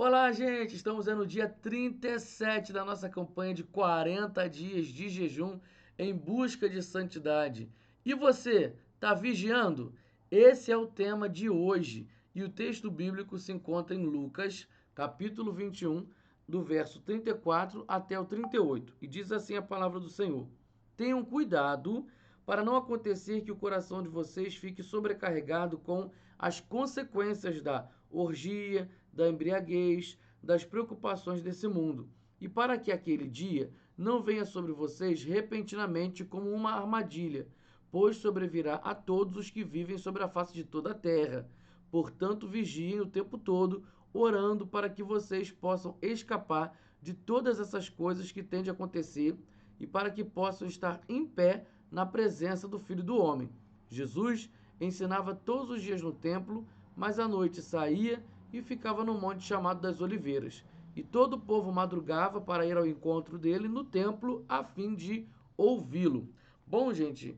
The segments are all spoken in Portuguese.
Olá, gente! Estamos no dia 37 da nossa campanha de 40 dias de jejum em busca de santidade. E você, está vigiando? Esse é o tema de hoje. E o texto bíblico se encontra em Lucas, capítulo 21, do verso 34 até o 38. E diz assim a palavra do Senhor: Tenham cuidado para não acontecer que o coração de vocês fique sobrecarregado com as consequências da orgia, da embriaguez, das preocupações desse mundo, e para que aquele dia não venha sobre vocês repentinamente como uma armadilha, pois sobrevirá a todos os que vivem sobre a face de toda a terra. Portanto, vigiem o tempo todo, orando para que vocês possam escapar de todas essas coisas que têm de acontecer e para que possam estar em pé na presença do Filho do Homem. Jesus ensinava todos os dias no templo, mas à noite saía e ficava no monte chamado das Oliveiras. E todo o povo madrugava para ir ao encontro dele no templo a fim de ouvi-lo. Bom, gente,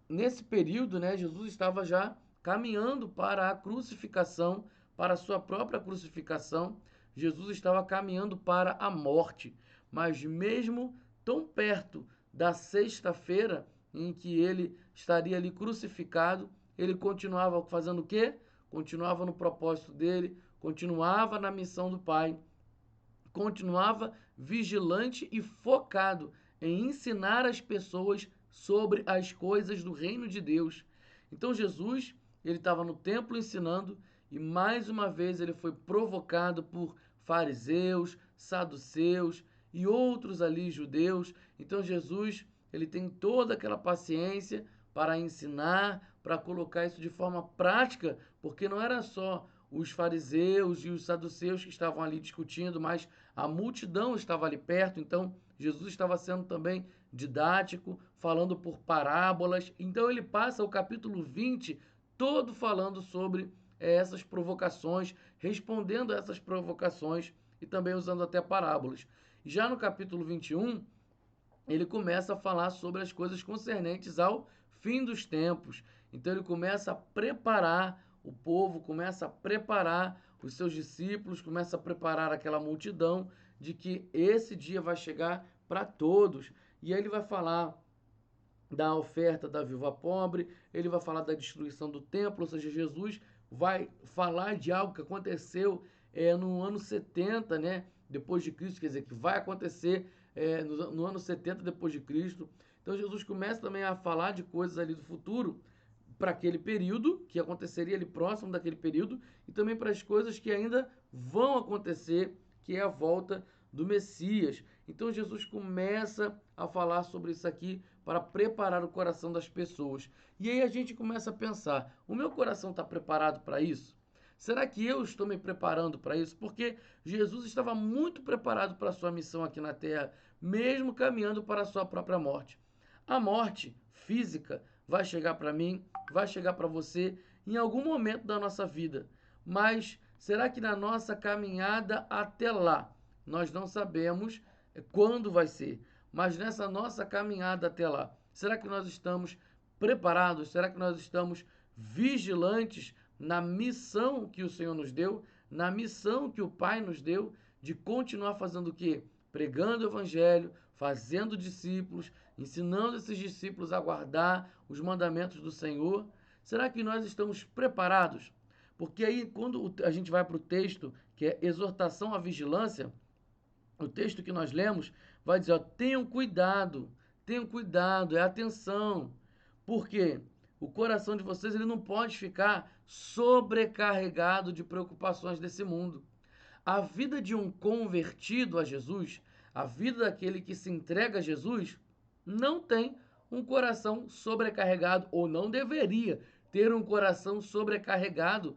nesse período, né, Jesus estava já caminhando para a crucificação, para a sua própria crucificação. Jesus estava caminhando para a morte. Mas mesmo tão perto da sexta-feira em que ele estaria ali crucificado, ele continuava fazendo o quê? Continuava no propósito dele, continuava na missão do Pai, continuava vigilante e focado em ensinar as pessoas sobre as coisas do reino de Deus. Então Jesus, ele estava no templo ensinando e mais uma vez ele foi provocado por fariseus, saduceus e outros ali judeus. Então Jesus, ele tem toda aquela paciência para ensinar, para colocar isso de forma prática, porque não era só os fariseus e os saduceus que estavam ali discutindo, mas a multidão estava ali perto, então Jesus estava sendo também didático, falando por parábolas. Então ele passa o capítulo 20 todo falando sobre essas provocações, respondendo a essas provocações e também usando até parábolas. Já no capítulo 21, ele começa a falar sobre as coisas concernentes ao fim dos tempos. Então ele começa a preparar o povo, começa a preparar os seus discípulos, começa a preparar aquela multidão de que esse dia vai chegar para todos. E aí ele vai falar da oferta da viúva pobre, ele vai falar da destruição do templo, ou seja, Jesus vai falar de algo que aconteceu no ano 70, né, depois de Cristo, quer dizer, que vai acontecer no ano 70 depois de Cristo. Então Jesus começa também a falar de coisas ali do futuro para aquele período, que aconteceria ali próximo daquele período, e também para as coisas que ainda vão acontecer, que é a volta do Messias. Então Jesus começa a falar sobre isso aqui para preparar o coração das pessoas. E aí a gente começa a pensar: o meu coração está preparado para isso? Será que eu estou me preparando para isso? Porque Jesus estava muito preparado para a sua missão aqui na Terra, mesmo caminhando para a sua própria morte. A morte física vai chegar para mim, vai chegar para você em algum momento da nossa vida. Mas será que na nossa caminhada até lá, nós não sabemos quando vai ser, mas nessa nossa caminhada até lá, será que nós estamos preparados? Será que nós estamos vigilantes na missão que o Senhor nos deu, na missão que o Pai nos deu de continuar fazendo o quê? Pregando o Evangelho, fazendo discípulos, ensinando esses discípulos a guardar os mandamentos do Senhor. Será que nós estamos preparados? Porque aí, quando a gente vai para o texto, que é exortação à vigilância, o texto que nós lemos vai dizer: ó, tenham cuidado, é atenção. Por quê? O coração de vocês ele não pode ficar sobrecarregado de preocupações desse mundo. A vida de um convertido a Jesus, a vida daquele que se entrega a Jesus, não tem um coração sobrecarregado, ou não deveria ter um coração sobrecarregado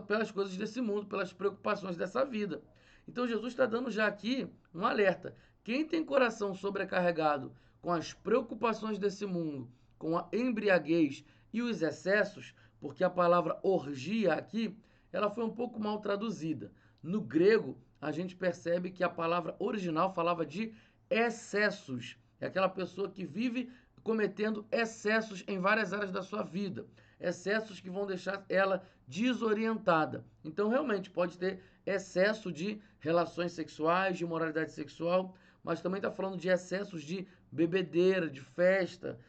pelas coisas desse mundo, pelas preocupações dessa vida. Então Jesus está dando já aqui um alerta. Quem tem coração sobrecarregado com as preocupações desse mundo, com a embriaguez e os excessos, porque a palavra orgia aqui, ela foi um pouco mal traduzida. No grego, a gente percebe que a palavra original falava de excessos. É aquela pessoa que vive cometendo excessos em várias áreas da sua vida. excessos que vão deixar ela desorientada. Então, realmente, pode ter excesso de relações sexuais, de moralidade sexual, mas também está falando de excessos de bebedeira, de festa,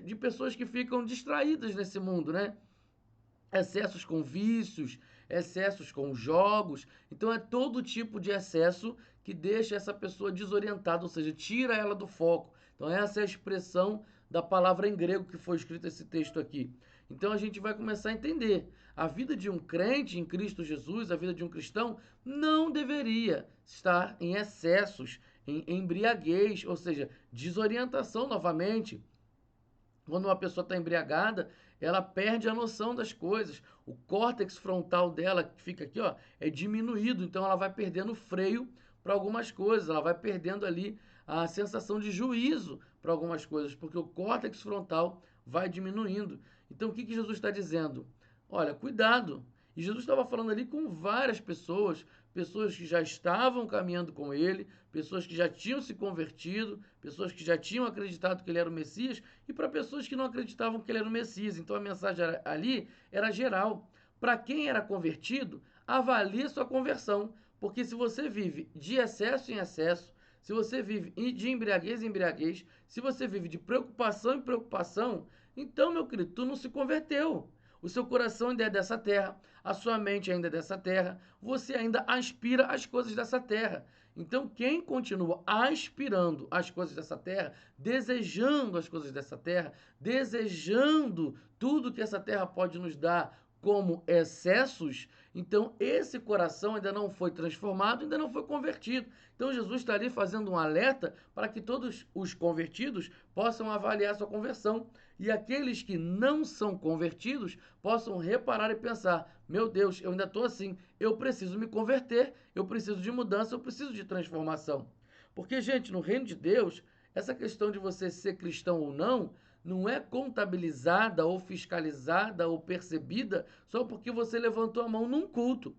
de pessoas que ficam distraídas nesse mundo, né? Excessos com vícios, excessos com jogos. Então é todo tipo de excesso que deixa essa pessoa desorientada, ou seja, tira ela do foco. Então essa é a expressão da palavra em grego que foi escrito esse texto aqui. Então a gente vai começar a entender. A vida de um crente em Cristo Jesus, a vida de um cristão, não deveria estar em excessos, em embriaguez, ou seja, desorientação novamente. Quando uma pessoa está embriagada, ela perde a noção das coisas. O córtex frontal dela, que fica aqui, ó, é diminuído, então ela vai perdendo freio para algumas coisas, ela vai perdendo ali a sensação de juízo para algumas coisas, porque o córtex frontal vai diminuindo. Então o que Jesus está dizendo? Olha, cuidado. E Jesus estava falando ali com várias pessoas, pessoas que já estavam caminhando com ele, pessoas que já tinham se convertido, pessoas que já tinham acreditado que ele era o Messias, e para pessoas que não acreditavam que ele era o Messias. Então a mensagem ali era geral. Para quem era convertido, avalie sua conversão, porque se você vive de excesso em excesso, se você vive de embriaguez em embriaguez, se você vive de preocupação em preocupação, então, meu querido, tu não se converteu. O seu coração ainda é dessa terra, a sua mente ainda é dessa terra, você ainda aspira às coisas dessa terra. Então, quem continua aspirando às coisas dessa terra, desejando as coisas dessa terra, desejando tudo que essa terra pode nos dar como excessos, então esse coração ainda não foi transformado, ainda não foi convertido. Então Jesus está ali fazendo um alerta para que todos os convertidos possam avaliar sua conversão e aqueles que não são convertidos possam reparar e pensar: meu Deus, eu ainda estou assim, eu preciso me converter, eu preciso de mudança, eu preciso de transformação. Porque, gente, no reino de Deus, essa questão de você ser cristão ou não é contabilizada ou fiscalizada ou percebida só porque você levantou a mão num culto.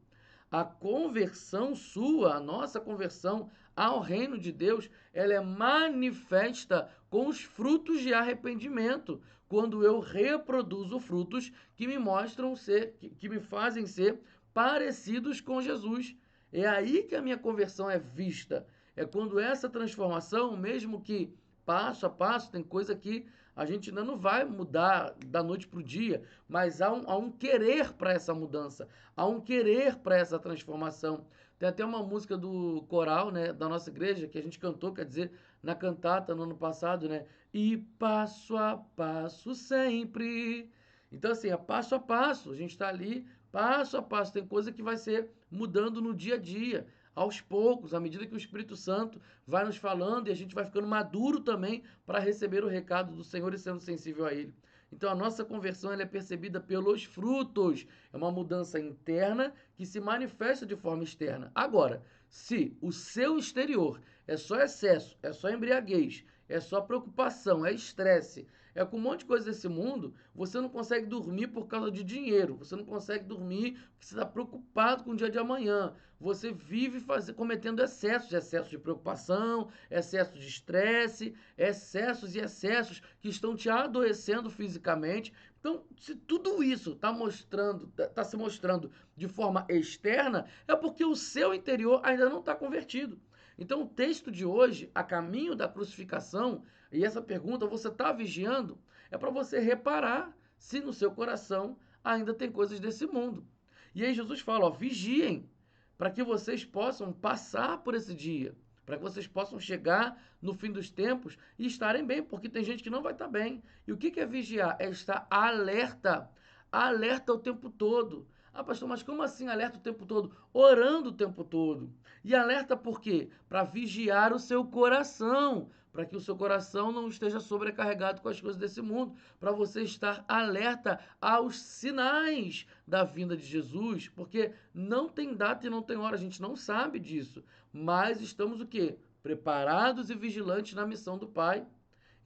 A conversão sua, a nossa conversão ao reino de Deus, ela é manifesta com os frutos de arrependimento, quando eu reproduzo frutos que me mostram ser, que me fazem ser parecidos com Jesus. É aí que a minha conversão é vista. É quando essa transformação, mesmo que passo a passo, tem coisa que a gente ainda não vai mudar da noite para o dia, mas há um querer para essa mudança, há um querer para essa transformação. Tem até uma música do coral, né, da nossa igreja, que a gente cantou, quer dizer, na cantata no ano passado, né? E passo a passo sempre. Então, assim, é passo a passo. A gente está ali, passo a passo. Tem coisa que vai ser mudando no dia a dia, aos poucos, à medida que o Espírito Santo vai nos falando e a gente vai ficando maduro também para receber o recado do Senhor e sendo sensível a Ele. Então a nossa conversão ela é percebida pelos frutos. É uma mudança interna que se manifesta de forma externa. Agora, se o seu exterior é só excesso, é só embriaguez, é só preocupação, é estresse, é com um monte de coisa desse mundo, você não consegue dormir por causa de dinheiro, você não consegue dormir porque você está preocupado com o dia de amanhã. Você vive cometendo excesso de preocupação, excesso de estresse, excessos e excessos que estão te adoecendo fisicamente. Então, se tudo isso está se mostrando de forma externa, é porque o seu interior ainda não está convertido. Então, o texto de hoje, a caminho da crucificação, e essa pergunta, você está vigiando? É para você reparar se no seu coração ainda tem coisas desse mundo. E aí Jesus fala, ó, vigiem, para que vocês possam passar por esse dia, para que vocês possam chegar no fim dos tempos e estarem bem, porque tem gente que não vai estar bem. E o que é vigiar? É estar alerta, alerta o tempo todo. Ah, pastor, mas como assim alerta o tempo todo? Orando o tempo todo. E alerta por quê? Para vigiar o seu coração, para que o seu coração não esteja sobrecarregado com as coisas desse mundo, para você estar alerta aos sinais da vinda de Jesus, porque não tem data e não tem hora, a gente não sabe disso, mas estamos o quê? Preparados e vigilantes na missão do Pai.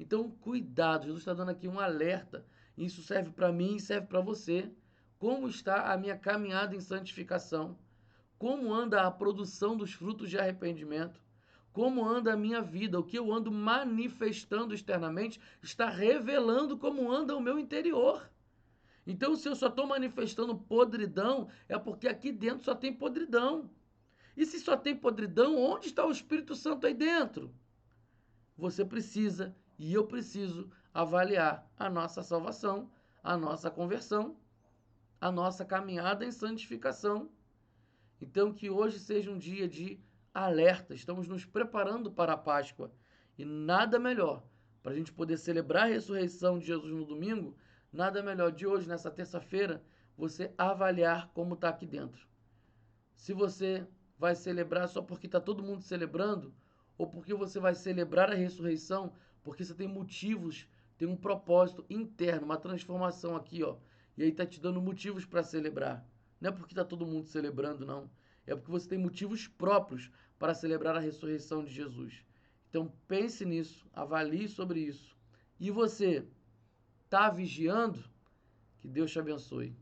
Então, cuidado, Jesus está dando aqui um alerta. Isso serve para mim e serve para você. Como está a minha caminhada em santificação? Como anda a produção dos frutos de arrependimento? Como anda a minha vida? O que eu ando manifestando externamente está revelando como anda o meu interior. Então, se eu só estou manifestando podridão, é porque aqui dentro só tem podridão. E se só tem podridão, onde está o Espírito Santo aí dentro? Você precisa e eu preciso avaliar a nossa salvação, a nossa conversão, a nossa caminhada em santificação. Então, que hoje seja um dia de alerta. Estamos nos preparando para a Páscoa. E nada melhor para a gente poder celebrar a ressurreição de Jesus no domingo, nada melhor de hoje, nessa terça-feira, você avaliar como está aqui dentro. Se você vai celebrar só porque está todo mundo celebrando, ou porque você vai celebrar a ressurreição, porque você tem motivos, tem um propósito interno, uma transformação aqui, ó. E aí está te dando motivos para celebrar. Não é porque está todo mundo celebrando, não. É porque você tem motivos próprios para celebrar a ressurreição de Jesus. Então pense nisso, avalie sobre isso. E você está vigiando? Que Deus te abençoe.